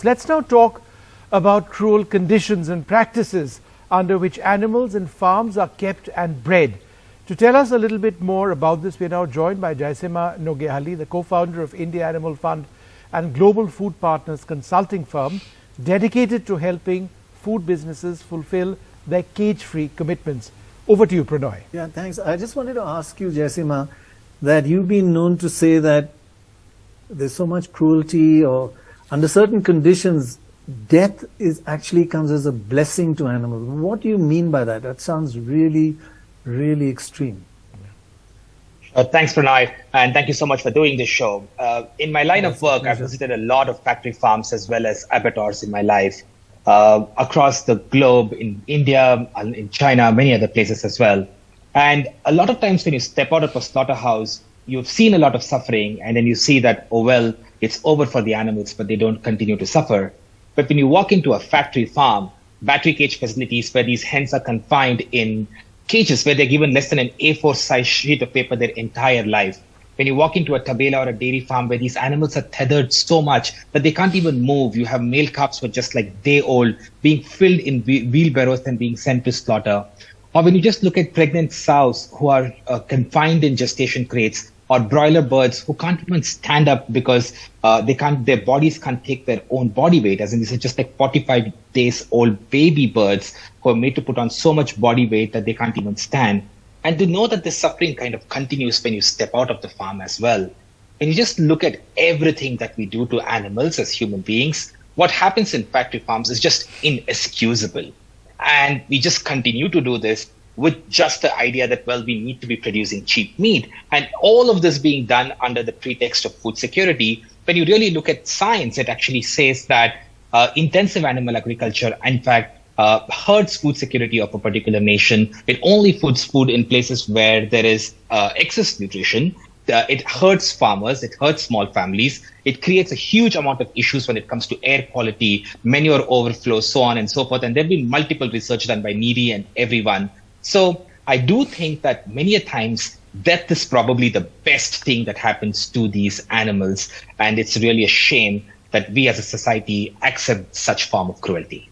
reports. Let's now talk about cruel conditions and practices under which animals in farms are kept and bred. To tell us a little bit more about this, we are now joined by Jayasimha Nuggehalli, the co-founder of India Animal Fund and Global Food Partners consulting firm dedicated to helping food businesses fulfill their cage-free commitments. Over to you, Pranoy. Yeah, thanks. I just wanted to ask you, Jayasimha, that you've been known to say that there's so much cruelty, or under certain conditions, death is actually comes as a blessing to animals. What do you mean by that? That sounds really, really extreme. Thanks, Pranay, and thank you so much for doing this show. In my line of work, I've visited a lot of factory farms as well as abattoirs in my life, across the globe, in India, in China, many other places as well. And a lot of times when you step out of a slaughterhouse, you've seen a lot of suffering, and then you see that, oh, well, it's over for the animals, but they don't continue to suffer. But when you walk into a factory farm, battery cage facilities where these hens are confined in cages where they're given less than an A4 size sheet of paper their entire life. When you walk into a tabela or a dairy farm where these animals are tethered so much that they can't even move, you have male calves who are just like day old, being filled in wheelbarrows and being sent to slaughter. Or when you just look at pregnant sows who are confined in gestation crates, or broiler birds who can't even stand up because their bodies can't take their own body weight. As in, these are just like 45 days old baby birds who are made to put on so much body weight that they can't even stand. And to know that the suffering kind of continues when you step out of the farm as well. When you just look at everything that we do to animals as human beings, what happens in factory farms is just inexcusable. And we just continue to do this with just the idea that, well, we need to be producing cheap meat. And all of this being done under the pretext of food security. When you really look at science, it actually says that intensive animal agriculture, in fact, hurts food security of a particular nation. It only puts food in places where there is excess nutrition. It hurts farmers, it hurts small families. It creates a huge amount of issues when it comes to air quality, manure overflow, so on and so forth. And there have been multiple research done by NDTV and everyone. So I do think that many a times death is probably the best thing that happens to these animals. And it's really a shame that we as a society accept such form of cruelty.